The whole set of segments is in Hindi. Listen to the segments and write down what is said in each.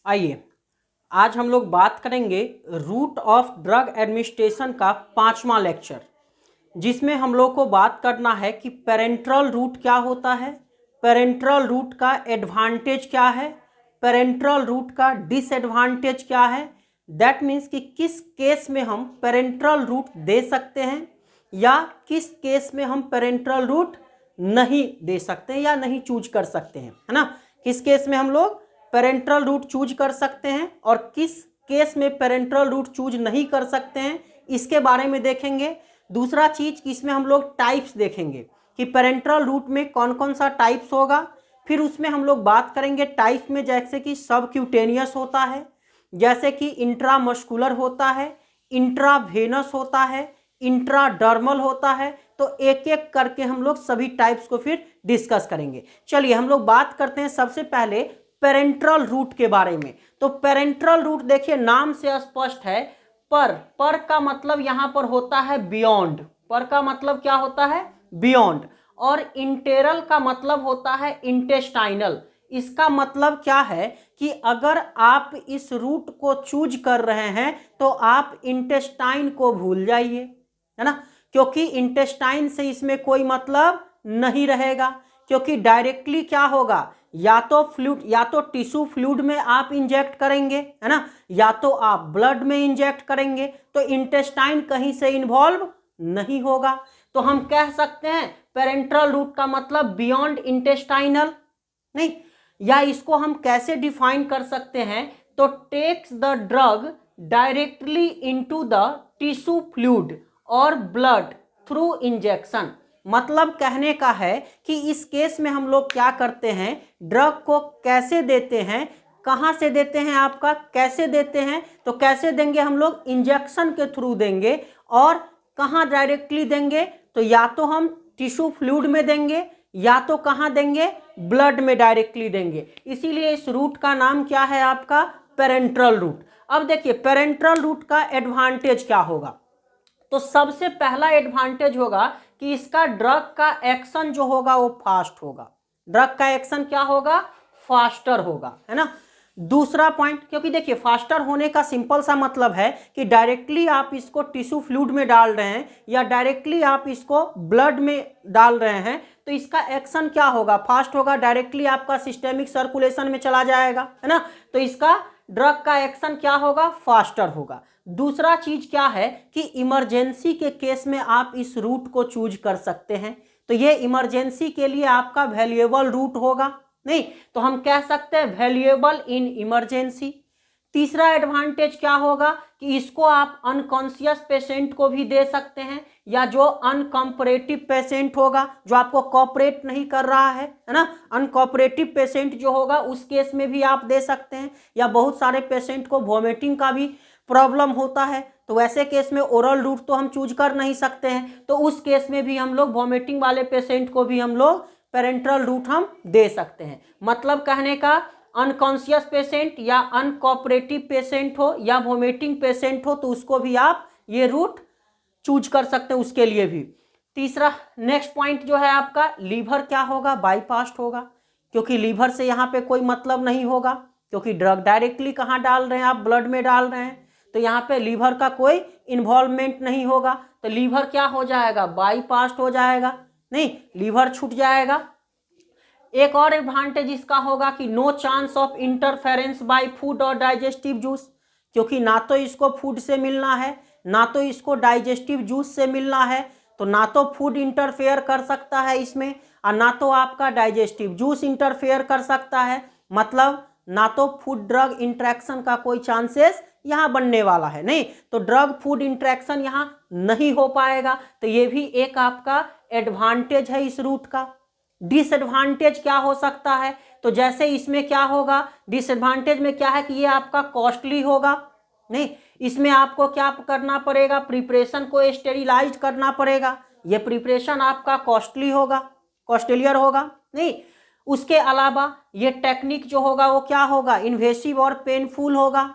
आइए आज हम लोग बात करेंगे रूट ऑफ ड्रग एडमिनिस्ट्रेशन का 5वां लेक्चर, जिसमें हम लोग को बात करना है कि पेरेंट्रल रूट क्या होता है, पेरेंट्रल रूट का एडवांटेज क्या है, पेरेंट्रल रूट का डिसएडवांटेज क्या है। दैट मीन्स कि किस केस में हम पेरेंट्रल रूट दे सकते हैं या किस केस में हम पेरेंट्रल रूट नहीं दे सकते हैं या नहीं चूज कर सकते हैं, है ना। किस केस में हम लोग पेरेंट्रल रूट चूज कर सकते हैं और किस केस में पेरेंट्रल रूट चूज नहीं कर सकते हैं, इसके बारे में देखेंगे। दूसरा चीज इसमें हम लोग टाइप्स देखेंगे कि पेरेंट्रल रूट में कौन कौन सा टाइप्स होगा। फिर उसमें हम लोग बात करेंगे टाइप में, जैसे कि सबक्यूटेनियस होता है, जैसे कि इंट्रामस्कुलर होता है, इंट्रावेनस होता है, इंट्राडर्मल होता है। तो एक एक करके हम लोग सभी टाइप्स को फिर डिस्कस करेंगे। चलिए हम लोग बात करते हैं सबसे पहले पेरेंट्रल रूट के बारे में। तो पेरेंट्रल रूट देखिए नाम से स्पष्ट है, पर का मतलब यहां पर होता है बियॉन्ड, पर का मतलब क्या होता है बियॉन्ड, और इंटेरल का मतलब होता है इंटेस्टाइनल। इसका मतलब क्या है कि अगर आप इस रूट को चूज कर रहे हैं तो आप इंटेस्टाइन को भूल जाइए, है ना, क्योंकि इंटेस्टाइन से इसमें कोई मतलब नहीं रहेगा, क्योंकि डायरेक्टली क्या होगा, या तो फ्लूइड, या तो टिश्यू फ्लूइड में आप इंजेक्ट करेंगे, है ना, या तो आप ब्लड में इंजेक्ट करेंगे, तो इंटेस्टाइन कहीं से इन्वॉल्व नहीं होगा। तो हम कह सकते हैं पेरेंट्रल रूट का मतलब बियॉन्ड इंटेस्टाइनल नहीं। या इसको हम कैसे डिफाइन कर सकते हैं, तो takes the drug directly into the tissue fluid और ब्लड थ्रू इंजेक्शन। मतलब कहने का है कि इस केस में हम लोग क्या करते हैं, ड्रग को कैसे देते हैं, कहाँ से देते हैं, आपका कैसे देते हैं, तो कैसे देंगे हम लोग इंजेक्शन के थ्रू देंगे। और कहाँ डायरेक्टली देंगे, तो या तो हम टिश्यू फ्लूइड में देंगे या तो कहाँ देंगे, ब्लड में डायरेक्टली देंगे। इसीलिए इस रूट का नाम क्या है आपका पेरेंट्रल रूट। अब देखिए पेरेंट्रल रूट का एडवांटेज क्या होगा, तो सबसे पहला एडवांटेज होगा कि इसका ड्रग का एक्शन जो होगा वो फास्ट होगा, ड्रग का एक्शन क्या होगा, फास्टर होगा, है ना। दूसरा पॉइंट, क्योंकि देखिए फास्टर होने का सिंपल सा मतलब है कि डायरेक्टली आप इसको टिश्यू फ्लूइड में डाल रहे हैं या डायरेक्टली आप इसको ब्लड में डाल रहे हैं, तो इसका एक्शन क्या होगा, फास्ट होगा, डायरेक्टली आपका सिस्टेमिक सर्कुलेशन में चला जाएगा, है ना। तो इसका ड्रग का एक्शन क्या होगा, फास्टर होगा। दूसरा चीज क्या है कि इमरजेंसी के केस में आप इस रूट को चूज कर सकते हैं, तो ये इमरजेंसी के लिए आपका वैल्यूएबल रूट होगा नहीं, तो हम कह सकते हैं वैल्यूएबल इन इमरजेंसी। तीसरा एडवांटेज क्या होगा कि इसको आप अनकॉन्शियस पेशेंट को भी दे सकते हैं, या जो अनकॉपरेटिव पेशेंट होगा, जो आपको कॉपरेट नहीं कर रहा है ना, अनकॉपरेटिव पेशेंट जो होगा उस केस में भी आप दे सकते हैं। या बहुत सारे पेशेंट को वॉमिटिंग का भी प्रॉब्लम होता है, तो वैसे केस में ओरल रूट तो हम चूज कर नहीं सकते हैं, तो उस केस में भी हम लोग वॉमिटिंग वाले पेशेंट को भी हम लोग पेरेंट्रल रूट हम दे सकते हैं। मतलब कहने का अनकॉन्शियस पेशेंट या अनकॉपरेटिव पेशेंट हो या वोमिटिंग पेशेंट हो तो उसको भी आप ये रूट चूज कर सकते हैं, उसके लिए भी। तीसरा नेक्स्ट पॉइंट जो है आपका लीवर क्या होगा, बाईपास होगा, क्योंकि लीवर से यहाँ पे कोई मतलब नहीं होगा, क्योंकि ड्रग डायरेक्टली कहाँ डाल रहे हैं, आप ब्लड में डाल रहे हैं, तो यहाँ पे लीवर का कोई इन्वॉल्वमेंट नहीं होगा, तो लीवर क्या हो जाएगा, बाईपास हो जाएगा, नहीं लीवर छूट जाएगा। एक और एडवांटेज इसका होगा कि no chance of interference by food और डाइजेस्टिव जूस, क्योंकि ना तो इसको फूड से मिलना है ना तो इसको डाइजेस्टिव जूस से मिलना है, तो ना तो फूड इंटरफेयर कर सकता है इसमें और ना तो आपका डाइजेस्टिव जूस इंटरफेयर कर सकता है। मतलब ना तो फूड ड्रग इंट्रैक्शन का कोई चांसेस यहाँ बनने वाला है नहीं, तो ड्रग फूड इंट्रैक्शन यहाँ नहीं हो पाएगा, तो ये भी एक आपका एडवांटेज है इस रूट का। डिसएडवांटेज क्या हो सकता है, तो जैसे इसमें क्या होगा, डिसएडवांटेज में क्या है कि ये आपका कॉस्टली होगा नहीं, इसमें आपको क्या करना पड़ेगा, प्रिपरेशन को स्टेरिलाइज करना पड़ेगा, ये प्रिपरेशन आपका कॉस्टली होगा, कॉस्टलियर होगा नहीं। उसके अलावा ये टेक्निक जो होगा वो क्या होगा, इन्वेसिव और पेनफुल होगा,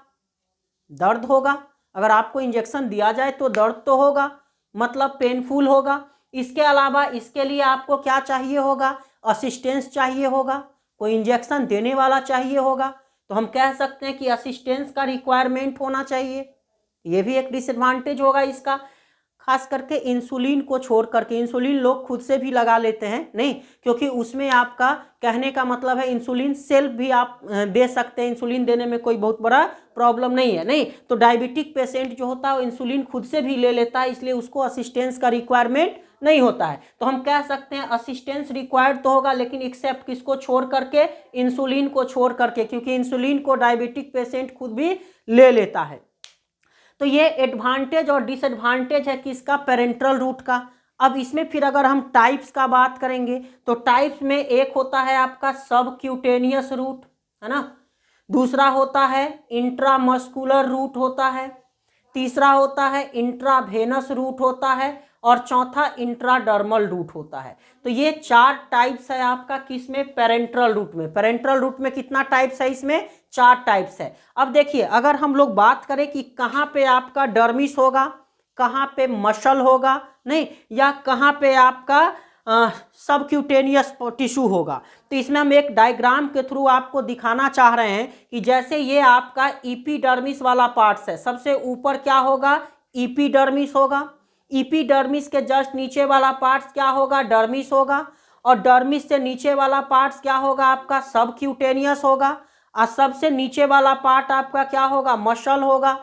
दर्द होगा, अगर आपको इंजेक्शन दिया जाए तो दर्द तो होगा, मतलब पेनफुल होगा। इसके अलावा इसके लिए आपको क्या चाहिए होगा, असिस्टेंस चाहिए होगा, कोई इंजेक्शन देने वाला चाहिए होगा, तो हम कह सकते हैं कि असिस्टेंस का रिक्वायरमेंट होना चाहिए। ये भी एक डिसएडवांटेज होगा इसका, खास करके इंसुलिन को छोड़ करके। इंसुलिन लोग खुद से भी लगा लेते हैं, नहीं, क्योंकि उसमें आपका कहने का मतलब है इंसुलिन सेल्फ भी आप दे सकते हैं, इंसुलिन देने में कोई बहुत बड़ा प्रॉब्लम नहीं है, नहीं। तो डायबिटिक पेशेंट जो होता है वो इंसुलिन खुद से भी ले लेता है, इसलिए उसको असिस्टेंस का रिक्वायरमेंट नहीं होता है। तो हम कह सकते हैं असिस्टेंस रिक्वायर्ड तो होगा, लेकिन एक्सेप्ट किसको छोड़ करके, इंसुलिन को छोड़ करके, क्योंकि इंसुलिन को डायबिटिक पेशेंट खुद भी ले लेता है। तो ये एडवांटेज और डिसएडवांटेज है किसका, पेरेंट्रल रूट का। अब इसमें फिर अगर हम टाइप्स का बात करेंगे तो टाइप्स में एक होता है आपका सबक्यूटेनियस रूट, है ना, दूसरा होता है इंट्रामस्कुलर रूट होता है, तीसरा होता है इंट्रावेनस रूट होता है, और चौथा इंट्राडर्मल रूट होता है। तो ये 4 टाइप्स है आपका किसमें, पेरेंट्रल रूट में। पेरेंट्रल रूट में कितना टाइप्स है, इसमें 4 टाइप्स है। अब देखिए अगर हम लोग बात करें कि कहाँ पे आपका डर्मिस होगा, कहाँ पे मसल होगा, नहीं, या कहाँ पे आपका सबक्यूटेनियस टिश्यू होगा, तो इसमें हम एक डायग्राम के थ्रू आपको दिखाना चाह रहे हैं कि जैसे ये आपका इपीडर्मिस वाला पार्ट्स है, सबसे ऊपर क्या होगा, इपीडर्मिस होगा, इपीडर्मिस के जस्ट नीचे वाला पार्ट्स क्या होगा, डर्मिस होगा, और डर्मिस से नीचे वाला पार्ट्स क्या होगा आपका, सबक्यूटेनियस होगा, और सबसे नीचे वाला पार्ट आपका क्या होगा, मसल होगा।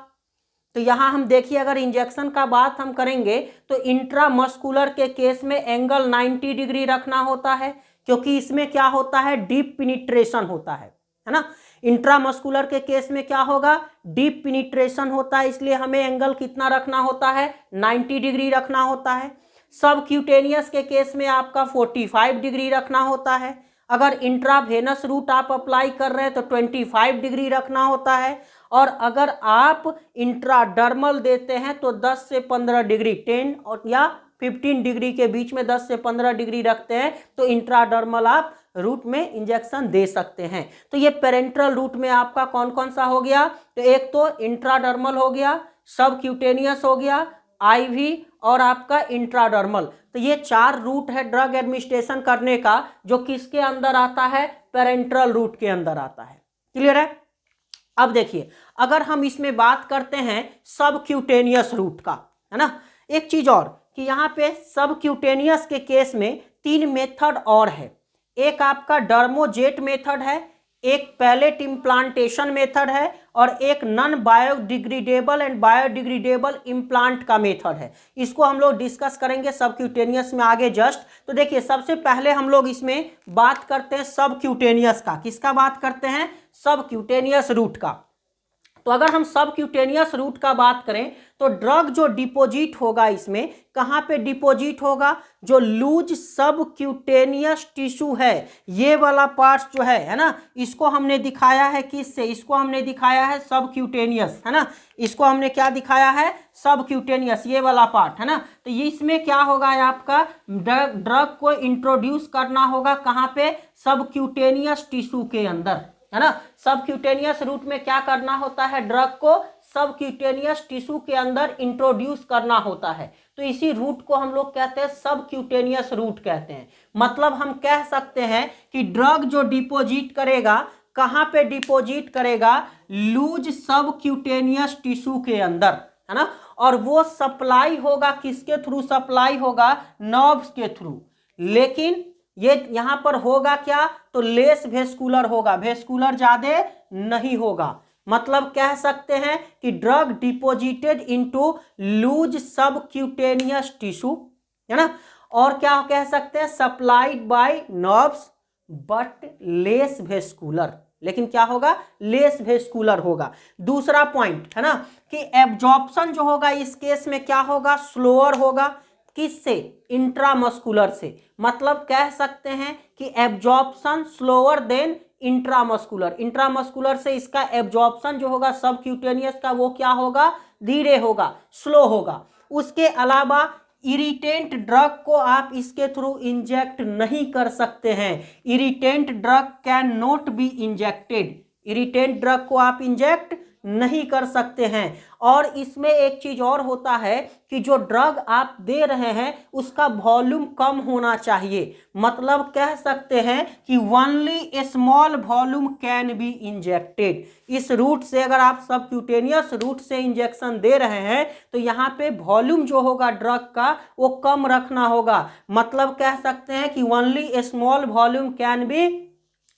तो यहाँ हम देखिए अगर इंजेक्शन का बात हम करेंगे तो इंट्रामस्कुलर के केस में एंगल 90 डिग्री रखना होता है, क्योंकि इसमें क्या होता है, डीप पिनिट्रेशन होता है ना। इंट्रामस्कुलर के केस में क्या होगा, डीप पिनिट्रेशन होता है, इसलिए हमें एंगल कितना रखना होता है, 90 डिग्री रखना होता है। सबक्यूटेनियस के केस में आपका 45 डिग्री रखना होता है। अगर इंट्रावेनस रूट आप अप्लाई कर रहे हैं तो 25 डिग्री रखना होता है, और अगर आप इंट्राडर्मल देते हैं तो 10 से 15 डिग्री, 10 और या 15 डिग्री के बीच में 10 से 15 डिग्री रखते हैं तो इंट्राडर्मल आप रूट में इंजेक्शन दे सकते हैं। तो ये पेरेंट्रल रूट में आपका कौन कौन सा हो गया, तो एक तो इंट्राडर्मल हो गया, सबक्यूटेनियस हो गया, आईवी और आपका इंट्राडर्मल। तो ये 4 रूट है ड्रग एडमिनिस्ट्रेशन करने का, जो किसके अंदर आता है, पेरेंट्रल रूट के अंदर आता है। क्लियर है। अब देखिए अगर हम इसमें बात करते हैं सबक्यूटेनियस रूट का, है ना, एक चीज और कि यहाँ पे सबक्यूटेनियस के केस में 3 मेथड और है। एक आपका डर्मोजेट मेथड है, एक पैलेट इम्प्लांटेशन मेथड है, और एक non biodegradable and biodegradable implant का मेथड है। इसको हम लोग डिस्कस करेंगे सबक्यूटेनियस में आगे जस्ट। तो देखिए सबसे पहले हम लोग इसमें बात करते हैं सबक्यूटेनियस का। किसका बात करते हैं, सबक्यूटेनियस रूट का। तो अगर हम सबक्यूटेनियस रूट का बात करें तो ड्रग जो डिपोजिट होगा इसमें कहाँ पे डिपोजिट होगा, जो लूज सबक्यूटेनियस टिश्यू है, ये वाला पार्ट जो है ना, इसको हमने दिखाया है किससे, इसको हमने दिखाया है सबक्यूटेनियस, है ना, इसको हमने क्या दिखाया है, सबक्यूटेनियस, ये वाला पार्ट, है ना। तो ये इसमें क्या होगा, आपका ड्रग को इंट्रोड्यूस करना होगा कहाँ पे, सबक्यूटेनियस टिश्यू के अंदर, है ना। सबक्यूटेनियस रूट में क्या करना होता है, ड्रग को सबक्यूटेनियस टिश्यू के अंदर इंट्रोड्यूस करना होता है। तो इसी रूट को हम लोग कहते हैं सबक्यूटेनियस रूट कहते हैं। मतलब हम कह सकते हैं कि ड्रग जो डिपोजिट करेगा कहाँ पे डिपोजिट करेगा, लूज सबक्यूटेनियस टिश्यू के अंदर, है ना, और वो सप्लाई होगा किसके थ्रू, सप्लाई होगा नर्व्स के थ्रू। लेकिन ये यहाँ पर होगा क्या, तो लेस वेस्कुलर होगा, वेस्कुलर ज्यादा नहीं होगा। मतलब कह सकते हैं कि drug deposited into loose subcutaneous tissue, है ना, और क्या कह सकते हैं, supplied by nerves but less vascular, लेकिन क्या होगा, लेस वेस्कुलर होगा। दूसरा पॉइंट है ना कि एब्जॉर्प्शन जो होगा इस केस में क्या होगा, स्लोअर होगा, किससे, इंट्रामस्कुलर से। मतलब कह सकते हैं कि absorption slower then intramuscular, intramuscular से इसका एब्जॉर्प्शन जो होगा सबक्यूटेनियस का वो क्या होगा, धीरे होगा, स्लो होगा। उसके अलावा इरिटेंट ड्रग को आप इसके थ्रू इंजेक्ट नहीं कर सकते हैं, irritant drug can not be injected, irritant drug को आप इंजेक्ट नहीं कर सकते हैं। और इसमें एक चीज और होता है कि जो ड्रग आप दे रहे हैं उसका वॉल्यूम कम होना चाहिए, मतलब कह सकते हैं कि only A small volume can be injected. इस रूट से अगर आप सबक्यूटेनियस रूट से इंजेक्शन दे रहे हैं तो यहाँ पे वॉल्यूम जो होगा ड्रग का वो कम रखना होगा, मतलब कह सकते हैं कि only A small volume can be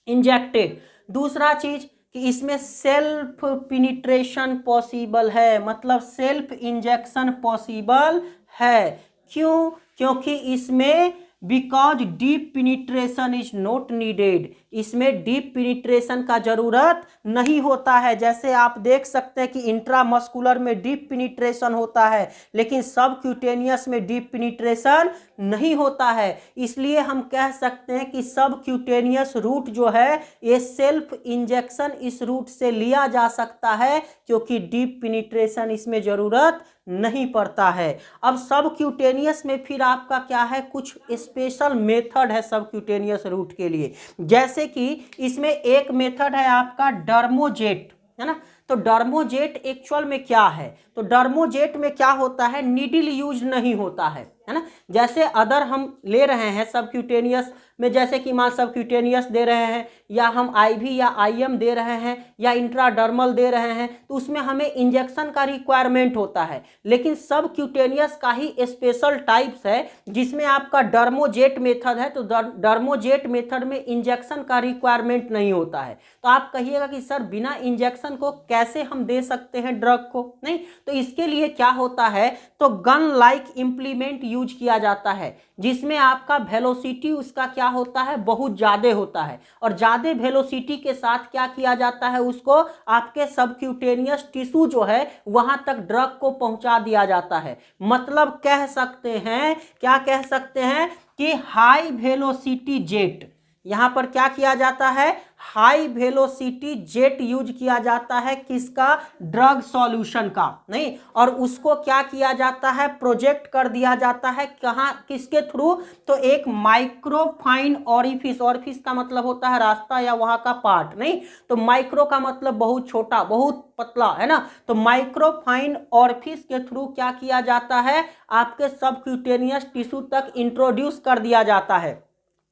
injected. दूसरा चीज कि इसमें सेल्फ पिनिट्रेशन पॉसिबल है, मतलब सेल्फ इंजेक्शन पॉसिबल है। क्यों? क्योंकि इसमें because deep penetration is not needed, इसमें डीप पिनिट्रेशन का जरूरत नहीं होता है। जैसे आप देख सकते हैं कि इंट्रामस्कुलर में डीप पिनिट्रेशन होता है लेकिन सबक्यूटेनियस में डीप पिनिट्रेशन नहीं होता है। इसलिए हम कह सकते हैं कि सबक्यूटेनियस रूट जो है ये सेल्फ इंजेक्शन इस रूट से लिया जा सकता है क्योंकि डीप पिनिट्रेशन इसमें जरूरत नहीं पड़ता है। अब सबक्यूटेनियस में फिर आपका क्या है, कुछ स्पेशल मेथड है सबक्यूटेनियस रूट के लिए। जैसे कि इसमें एक मेथड है आपका डर्मोजेट, है ना। तो डर्मोजेट एक्चुअल में क्या है, तो डर्मोजेट में क्या होता है, नीडल यूज नहीं होता है ना। जैसे अदर हम ले रहे हैं सबक्यूटेनियस में, जैसे कि मान सबक्यूटेनियस दे रहे हैं या हम आईवी या आईएम दे रहे हैं या इंट्राडर्मल दे रहे हैं तो उसमें हमें इंजेक्शन का रिक्वायरमेंट होता है। लेकिन सबक्यूटेनियस का ही स्पेशल टाइप्स है जिसमें आपका डर्मोजेट मेथड है, तो डर्मोजेट मेथड में इंजेक्शन का रिक्वायरमेंट नहीं होता है। तो आप कहिएगा कि सर बिना इंजेक्शन को कैसे हम दे सकते हैं ड्रग को, नहीं, तो इसके लिए क्या होता है, तो गन लाइक इंप्लीमेंट यूज किया जाता है जिसमें आपका वेलोसिटी उसका क्या होता है, बहुत ज़्यादा होता है। और ज़्यादा वेलोसिटी के साथ क्या किया जाता है, उसको आपके सबक्यूटेनियस टिश्यू जो है वहाँ तक ड्रग को पहुँचा दिया जाता है। मतलब कह सकते हैं, क्या कह सकते हैं कि हाई वेलोसिटी जेट, यहाँ पर क्या किया जाता है, हाई वेलोसिटी जेट यूज किया जाता है, किसका, ड्रग सॉल्यूशन का, नहीं, और उसको क्या किया जाता है, प्रोजेक्ट कर दिया जाता है कहाँ, किसके थ्रू, तो एक माइक्रोफाइन ऑरिफिस, ऑरिफिस का मतलब होता है रास्ता या वहां का पार्ट, नहीं, तो माइक्रो का मतलब बहुत छोटा, बहुत पतला, है ना। तो माइक्रोफाइन ऑरिफिस के थ्रू क्या किया जाता है, आपके सबक्यूटेनियस टिश्यू तक इंट्रोड्यूस कर दिया जाता है।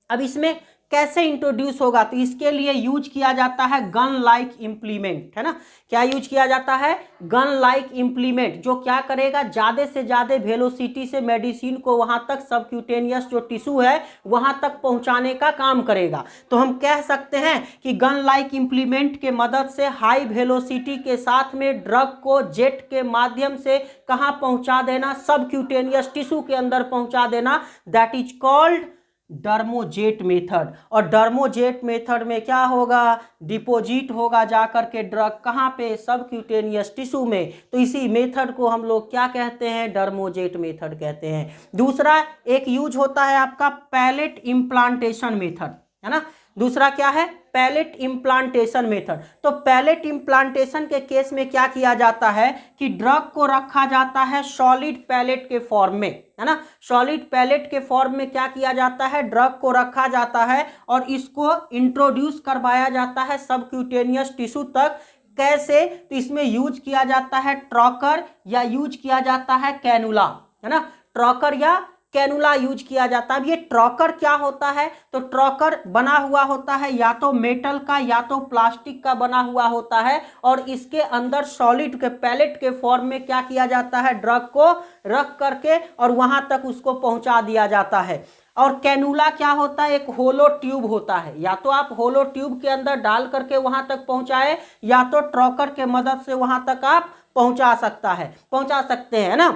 अब इसमें कैसे इंट्रोड्यूस होगा, तो इसके लिए यूज किया जाता है गन लाइक इंप्लीमेंट, है ना। क्या यूज किया जाता है, गन लाइक इंप्लीमेंट, जो क्या करेगा, ज़्यादा से ज़्यादा वेलोसिटी से मेडिसिन को वहां तक सबक्यूटेनियस जो टिश्यू है वहां तक पहुंचाने का काम करेगा। तो हम कह सकते हैं कि गन लाइक इंप्लीमेंट के मदद से हाई वेलोसिटी के साथ में ड्रग को जेट के माध्यम से कहाँ पहुंचा देना, सबक्यूटेनियस टिश्यू के अंदर पहुंचा देना, that is called Dermojet method. और डर्मोजेट मेथड में क्या होगा, डिपोजिट होगा जाकर के ड्रग कहाँ पे, सबक्यूटेनियस टिश्यू में। तो इसी मेथड को हम लोग क्या कहते हैं, डर्मोजेट मेथड कहते हैं। दूसरा एक यूज होता है आपका पैलेट इम्प्लांटेशन मेथड, है ना। दूसरा क्या है, पैलेट इम्प्लांटेशन मेथड। तो पैलेट इम्प्लांटेशन के केस में क्या किया जाता है कि ड्रग को रखा जाता है सॉलिड पैलेट के फॉर्म में, है ना। सॉलिड पैलेट के फॉर्म में क्या किया जाता है, ड्रग को रखा जाता है और इसको इंट्रोड्यूस करवाया जाता है सबक्यूटेनियस टिश्यू तक। कैसे, तो इसमें यूज किया जाता है ट्रॉकर या यूज किया जाता है कैनुला, है ना। ट्रॉकर या कैनुला यूज किया जाता है। अब ये ट्रॉकर क्या होता है, तो ट्रॉकर बना हुआ होता है या तो मेटल का या तो प्लास्टिक का बना हुआ होता है और इसके अंदर सॉलिड के पैलेट के फॉर्म में क्या किया जाता है, ड्रग को रख करके और वहां तक उसको पहुंचा दिया जाता है। और कैनुला क्या होता है, एक होलो ट्यूब होता है, या तो आप होलो ट्यूब के अंदर डाल करके वहां तक पहुंचाए या तो ट्रॉकर के मदद से वहां तक आप पहुंचा सकते हैं ना।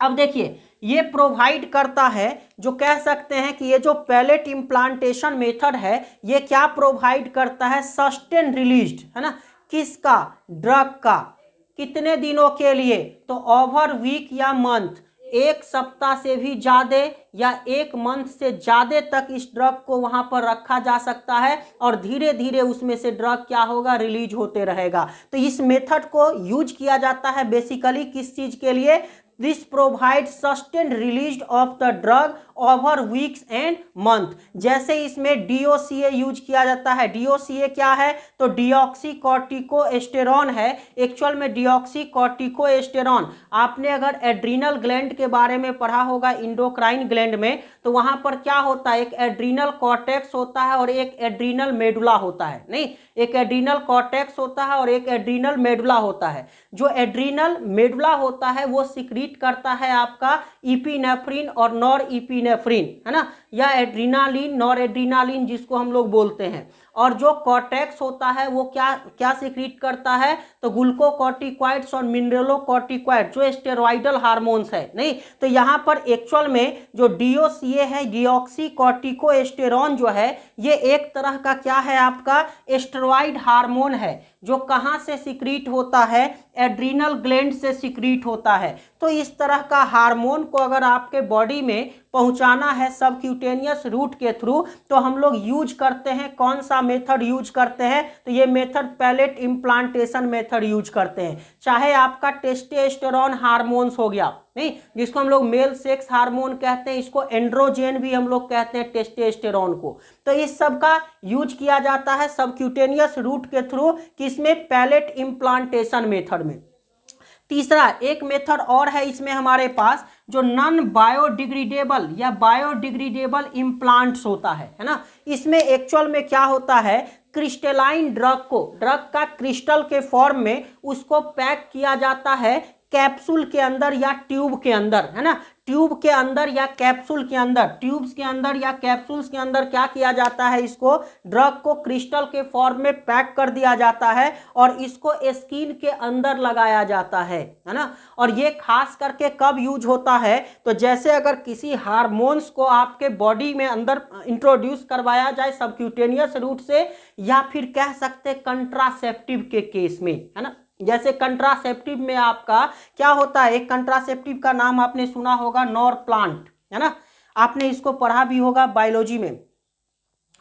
अब देखिए ये प्रोवाइड करता है, जो कह सकते हैं कि ये जो पैलेट इम्प्लांटेशन मेथड है ये क्या प्रोवाइड करता है, सस्टेन रिलीज्ड, है ना, किसका, ड्रग का, कितने दिनों के लिए, तो ओवर वीक या मंथ, एक सप्ताह से भी ज़्यादा या एक मंथ से ज़्यादा तक इस ड्रग को वहाँ पर रखा जा सकता है और धीरे धीरे उसमें से ड्रग क्या होगा, रिलीज होते रहेगा। तो इस मेथड को यूज किया जाता है बेसिकली किस चीज़ के लिए, this provide sustain release of the drug over weeks and month. जैसे इसमें DOCA यूज किया जाता है। DOCA क्या है? तो डिऑक्सी कॉर्टिकोस्टेरॉन है। एक्चुअल में डिऑक्सी कॉर्टिकोस्टेरॉन, आपने अगर एड्रीनल ग्लैंड के बारे में पढ़ा होगा इंडोक्राइन ग्लैंड में, तो वहां पर क्या होता है, एक एड्रीनल कॉर्टेक्स होता है और एक एड्रीनल मेडुला होता है। नहीं, एक एड्रीनल कॉर्टेक्स होता है और एक एड्रीनल मेडुला होता है। जो एड्रीनल मेडुला होता है वो सिक्रीट करता है आपका इपिनेफ्रिन और नॉर इपिनेफ्रिन, है ना, या एड्रीनालिन, नॉर एड्रीनालिन जिसको हम लोग बोलते हैं। और जो कॉर्टेक्स होता है वो क्या क्या सिक्रीट करता है, तो ग्लूकोकॉर्टिकॉइड्स और मिनरलोकॉर्टिकॉइड जो स्टेरॉइडल हार्मोन्स है। नहीं, तो यहाँ पर एक्चुअल में जो DOCA है, डिऑक्सी कॉर्टिकोस्टेरॉन जो है, ये एक तरह का क्या है, आपका स्टेरॉइड हार्मोन है, जो कहाँ से सिक्रीट होता है, एड्रीनल ग्लैंड से सिक्रीट होता है। तो इस तरह का हार्मोन को अगर आपके बॉडी में पहुंचाना है सबक्यूटेनियस रूट के थ्रू, तो हम लोग यूज करते हैं, कौन सा मेथड यूज करते हैं, तो ये method pellet implantation method use करते हैं। चाहे आपका टेस्टोस्टेरोन हार्मोन्स हो गया, नहीं, जिसको हम लोग मेल सेक्स हार्मोन कहते हैं, इसको एंड्रोजेन भी हम लोग कहते हैं टेस्टोस्टेरोन को। तो इस सब का यूज किया जाता है सबक्यूटेनियस रूट के थ्रू, किसमें, पैलेट इम्प्लांटेशन मेथड में। तीसरा एक मेथड और है इसमें हमारे पास, जो नॉन बायोडिग्रेडेबल या बायोडिग्रेडेबल इम्प्लांट्स होता है ना। इसमें एक्चुअल में क्या होता है, क्रिस्टलाइन ड्रग को, ड्रग का क्रिस्टल के फॉर्म में उसको पैक किया जाता है कैप्सूल के अंदर या ट्यूब के अंदर, है ना, ट्यूब के अंदर या कैप्सूल के अंदर, ट्यूब्स के अंदर या कैप्सूल्स के अंदर क्या किया जाता है, इसको ड्रग को क्रिस्टल के फॉर्म में पैक कर दिया जाता है और इसको स्किन के अंदर लगाया जाता है ना। और ये खास करके कब यूज होता है, तो जैसे अगर किसी हार्मोन्स को आपके बॉडी में अंदर इंट्रोड्यूस करवाया जाए सबक्यूटेनियस रूट से, या फिर कह सकते कंट्रासेप्टिव के केस में, है ना। जैसे कंट्रासेप्टिव में आपका क्या होता है, एक कंट्रासेप्टिव का नाम आपने सुना होगा नॉरप्लांट, है ना, आपने इसको पढ़ा भी होगा बायोलॉजी में,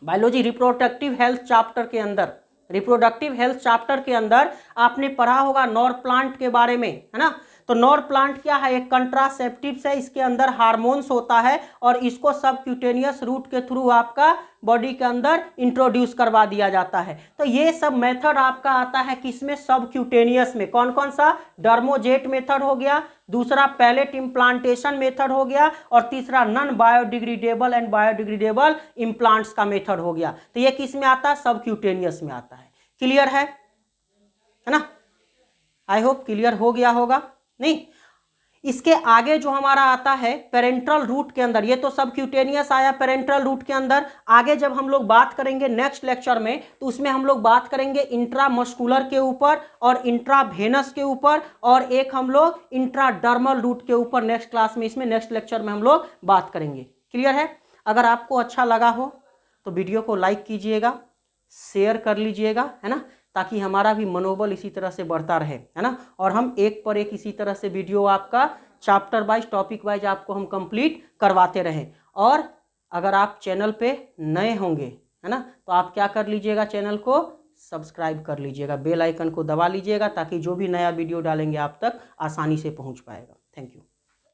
बायोलॉजी रिप्रोडक्टिव हेल्थ चैप्टर के अंदर, रिप्रोडक्टिव हेल्थ चैप्टर के अंदर आपने पढ़ा होगा नॉरप्लांट के बारे में, है ना। तो नॉरप्लांट क्या है, एक कंट्रासेप्टिव है, इसके अंदर हार्मोन्स होता है और इसको सबक्यूटेनियस रूट के थ्रू आपका बॉडी के अंदर इंट्रोड्यूस करवा दिया जाता है। तो ये सब मेथड आपका आता है किसमें, सबक्यूटेनियस में। कौन कौन सा, डर्मोजेट मेथड हो गया, दूसरा पैलेट इम्प्लांटेशन मेथड हो गया, और तीसरा non biodegradable and biodegradable implants का मेथड हो गया। तो ये किस में आता है, सबक्यूटेनियस में आता है। क्लियर है ना, आई होप क्लियर हो गया होगा। नहीं, इसके आगे जो हमारा आता है पेरेंट्रल रूट के अंदर, ये तो सबक्यूटेनियस आया पेरेंट्रल रूट के अंदर। आगे जब हम लोग बात करेंगे नेक्स्ट लेक्चर में, तो उसमें हम लोग बात करेंगे इंट्रामस्कुलर के ऊपर और इंट्रावेनस के ऊपर, और एक हम लोग इंट्राडर्मल रूट के ऊपर नेक्स्ट क्लास में, इसमें नेक्स्ट लेक्चर में हम लोग बात करेंगे। क्लियर है। अगर आपको अच्छा लगा हो तो वीडियो को लाइक कीजिएगा, शेयर कर लीजिएगा, है ना, ताकि हमारा भी मनोबल इसी तरह से बढ़ता रहे, है ना, और हम एक पर एक इसी तरह से वीडियो आपका चैप्टर वाइज, टॉपिक वाइज आपको हम कंप्लीट करवाते रहें। और अगर आप चैनल पे नए होंगे, है ना, तो आप क्या कर लीजिएगा, चैनल को सब्सक्राइब कर लीजिएगा, बेल आइकन को दबा लीजिएगा, ताकि जो भी नया वीडियो डालेंगे आप तक आसानी से पहुंच पाएगा। Thank you.